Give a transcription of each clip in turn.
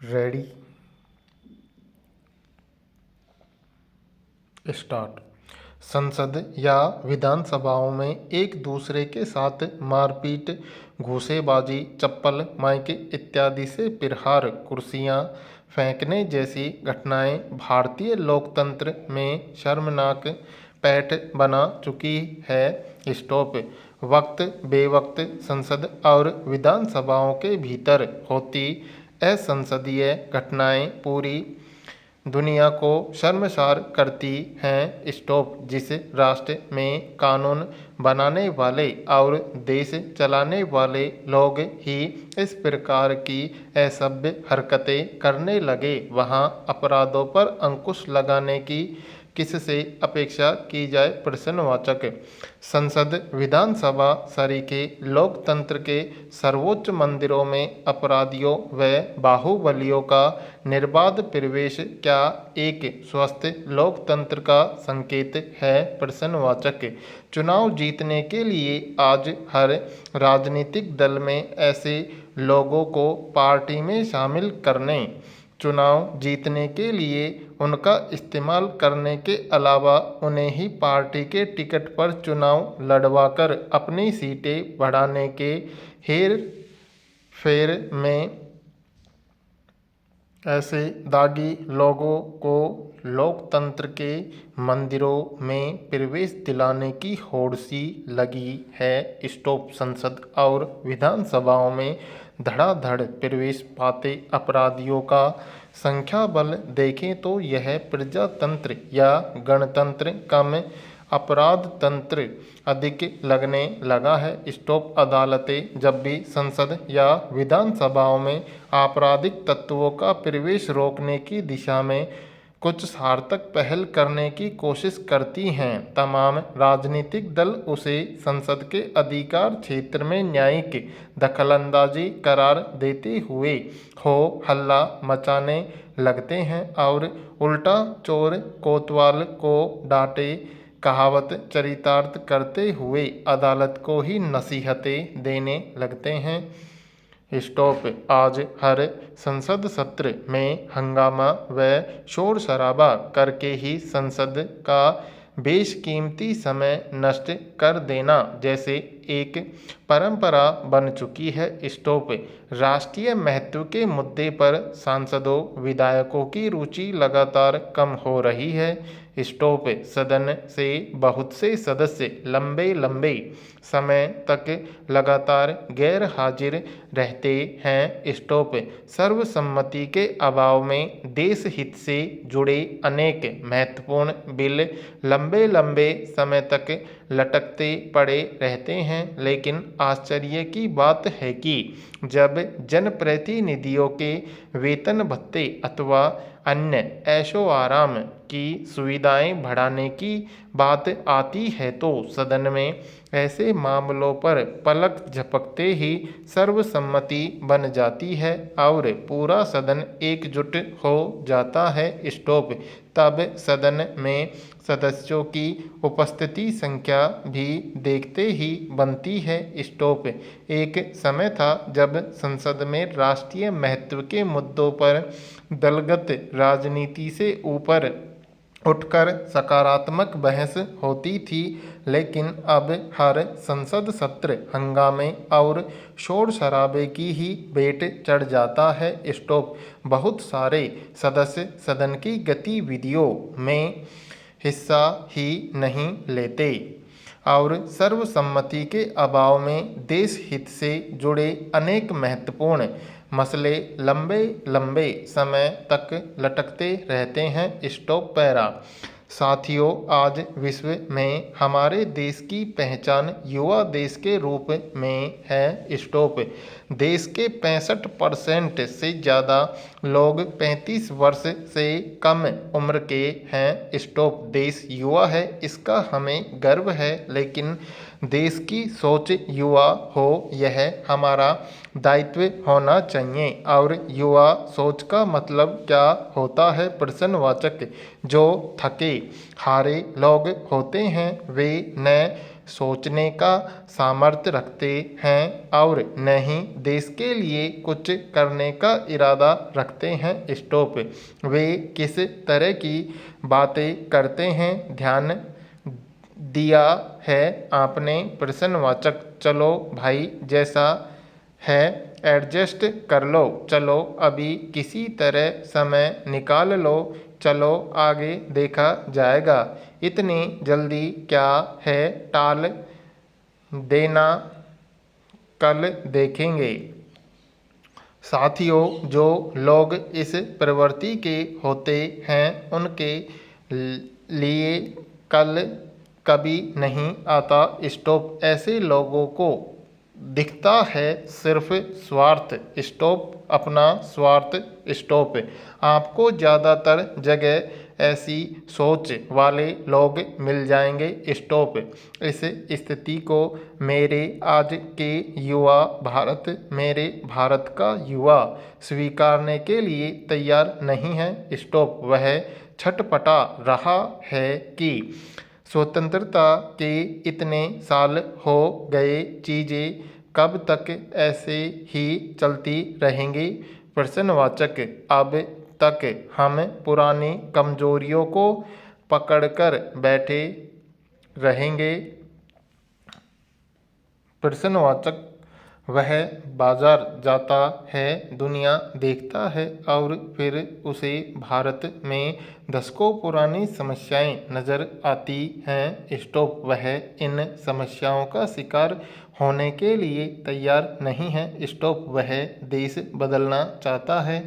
Ready start. संसद या विधानसभाओं में एक दूसरे के साथ मारपीट, घूसेबाजी, चप्पल, माइक इत्यादि से प्रहार, कुर्सियां फेंकने जैसी घटनाएं भारतीय लोकतंत्र में शर्मनाक पैठ बना चुकी है। स्टॉप। वक्त बेवक्त संसद और विधानसभाओं के भीतर होती असंसदीय घटनाएं पूरी दुनिया को शर्मसार करती हैं। स्टॉप। जिस राष्ट्र में कानून बनाने वाले और देश चलाने वाले लोग ही इस प्रकार की असभ्य हरकतें करने लगे, वहाँ अपराधों पर अंकुश लगाने की किससे अपेक्षा की जाए? प्रश्नवाचक। संसद विधानसभा सरीखे लोकतंत्र के सर्वोच्च मंदिरों में अपराधियों व बाहुबलियों का निर्बाध प्रवेश क्या एक स्वस्थ लोकतंत्र का संकेत है? प्रश्नवाचक। चुनाव जीतने के लिए आज हर राजनीतिक दल में ऐसे लोगों को पार्टी में शामिल करने, चुनाव जीतने के लिए उनका इस्तेमाल करने के अलावा उन्हें ही पार्टी के टिकट पर चुनाव लड़वाकर अपनी सीटें बढ़ाने के हेर फेर में ऐसे दागी लोगों को लोकतंत्र के मंदिरों में प्रवेश दिलाने की होड़ सी लगी है। स्टॉप। संसद और विधानसभाओं में धड़ाधड़ प्रवेश पाते अपराधियों का संख्या बल देखें तो यह प्रजातंत्र या गणतंत्र कम, अपराध तंत्र अधिक लगने लगा है। स्टॉप। अदालतें जब भी संसद या विधानसभाओं में आपराधिक तत्वों का प्रवेश रोकने की दिशा में कुछ सार्थक पहल करने की कोशिश करती हैं, तमाम राजनीतिक दल उसे संसद के अधिकार क्षेत्र में न्यायिक दखलंदाजी करार देते हुए हो हल्ला मचाने लगते हैं और उल्टा चोर कोतवाल को डांटे कहावत चरितार्थ करते हुए अदालत को ही नसीहतें देने लगते हैं। स्टॉप। आज हर संसद सत्र में हंगामा व शोर शराबा करके ही संसद का बेशकीमती समय नष्ट कर देना जैसे एक परंपरा बन चुकी है। स्टॉप। राष्ट्रीय महत्व के मुद्दे पर सांसदों विधायकों की रुचि लगातार कम हो रही है। स्टॉप। सदन से बहुत से सदस्य लंबे लंबे समय तक लगातार गैर हाजिर रहते हैं। स्टॉप। सर्वसम्मति के अभाव में देश हित से जुड़े अनेक महत्वपूर्ण बिल लंबे लंबे समय तक लटकते पड़े रहते हैं, लेकिन आश्चर्य की बात है कि जब जनप्रतिनिधियों के वेतन भत्ते अथवा अन्य ऐशो आराम की सुविधाएं बढ़ाने की बात आती है तो सदन में ऐसे मामलों पर पलक झपकते ही सर्वसम्मति बन जाती है और पूरा सदन एकजुट हो जाता है। स्टॉप। तब सदन में सदस्यों की उपस्थिति संख्या भी देखते ही बनती है। स्टॉप। एक समय था जब संसद में राष्ट्रीय महत्व के मुद्दों पर दलगत राजनीति से ऊपर उठकर सकारात्मक बहस होती थी, लेकिन अब हर संसद सत्र हंगामे और शोर शराबे की ही भेंट चढ़ जाता है। स्टॉप। बहुत सारे सदस्य सदन की गतिविधियों में हिस्सा ही नहीं लेते और सर्वसम्मति के अभाव में देश हित से जुड़े अनेक महत्वपूर्ण मसले लंबे लंबे समय तक लटकते रहते हैं। स्टॉप। पैरा। साथियों, आज विश्व में हमारे देश की पहचान युवा देश के रूप में है। स्टॉप। देश के 65% से ज़्यादा लोग 35 वर्ष से कम उम्र के हैं। स्टॉप। देश युवा है, इसका हमें गर्व है, लेकिन देश की सोच युवा हो यह हमारा दायित्व होना चाहिए। और युवा सोच का मतलब क्या होता है? प्रश्नवाचक। जो थके हारे लोग होते हैं वे न सोचने का सामर्थ्य रखते हैं और न ही देश के लिए कुछ करने का इरादा रखते हैं। स्टॉप। वे किस तरह की बातें करते हैं, ध्यान दिया है आपने? प्रश्नवाचक। चलो भाई, जैसा है एडजस्ट कर लो। चलो अभी किसी तरह समय निकाल लो। चलो आगे देखा जाएगा। इतनी जल्दी क्या है, टाल देना, कल देखेंगे। साथियों, जो लोग इस प्रवृत्ति के होते हैं उनके लिए कल कभी नहीं आता। स्टॉप। ऐसे लोगों को दिखता है सिर्फ स्वार्थ। स्टॉप। अपना स्वार्थ। स्टॉप। आपको ज़्यादातर जगह ऐसी सोच वाले लोग मिल जाएंगे। स्टॉप। इस स्थिति को मेरे आज के युवा भारत, मेरे भारत का युवा स्वीकारने के लिए तैयार नहीं है। स्टॉप। वह छटपटा रहा है कि स्वतंत्रता के इतने साल हो गए, चीज़ें कब तक ऐसे ही चलती रहेंगी? प्रश्नवाचक। अब तक हम पुरानी कमजोरियों को पकड़कर बैठे रहेंगे। प्रश्नवाचक। वह बाजार जाता है, दुनिया देखता है और फिर उसे भारत में दशकों पुरानी समस्याएं नज़र आती हैं। स्टॉप। वह इन समस्याओं का शिकार होने के लिए तैयार नहीं है। स्टॉप। वह देश बदलना चाहता है,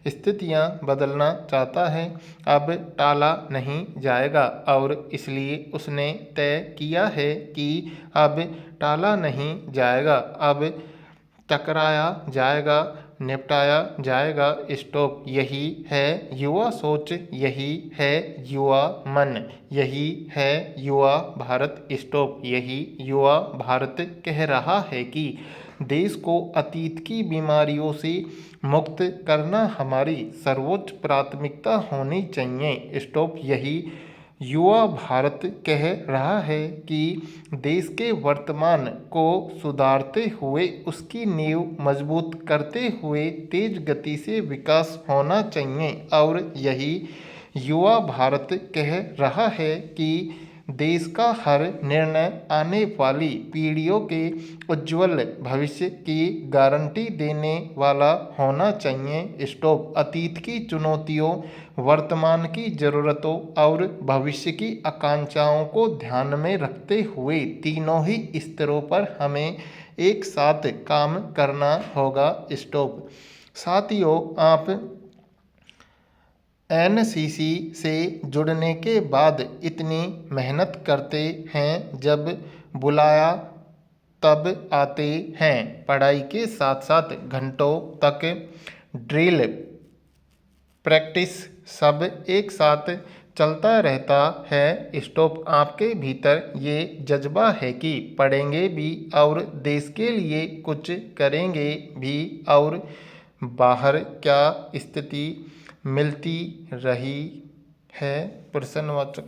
स्थितियां बदलना चाहता है। अब टाला नहीं जाएगा और इसलिए उसने तय किया है कि अब टाला नहीं जाएगा, अब टकराया जाएगा, निपटाया जाएगा। स्टॉप। यही है युवा सोच, यही है युवा मन, यही है युवा भारत। स्टॉप। यही युवा भारत कह रहा है कि देश को अतीत की बीमारियों से मुक्त करना हमारी सर्वोच्च प्राथमिकता होनी चाहिए। स्टॉप। यही युवा भारत कह रहा है कि देश के वर्तमान को सुधारते हुए, उसकी नींव मजबूत करते हुए तेज गति से विकास होना चाहिए। और यही युवा भारत कह रहा है कि देश का हर निर्णय आने वाली पीढ़ियों के उज्जवल भविष्य की गारंटी देने वाला होना चाहिए। स्टॉप। अतीत की चुनौतियों, वर्तमान की ज़रूरतों और भविष्य की आकांक्षाओं को ध्यान में रखते हुए तीनों ही स्तरों पर हमें एक साथ काम करना होगा। स्टॉप। साथियों, आप एनसीसी से जुड़ने के बाद इतनी मेहनत करते हैं, जब बुलाया तब आते हैं। पढ़ाई के साथ साथ घंटों तक ड्रिल प्रैक्टिस सब एक साथ चलता रहता है। स्टॉप। आपके भीतर ये जज्बा है कि पढ़ेंगे भी और देश के लिए कुछ करेंगे भी, और बाहर क्या स्थिति मिलती रही है? प्रश्नवाचक।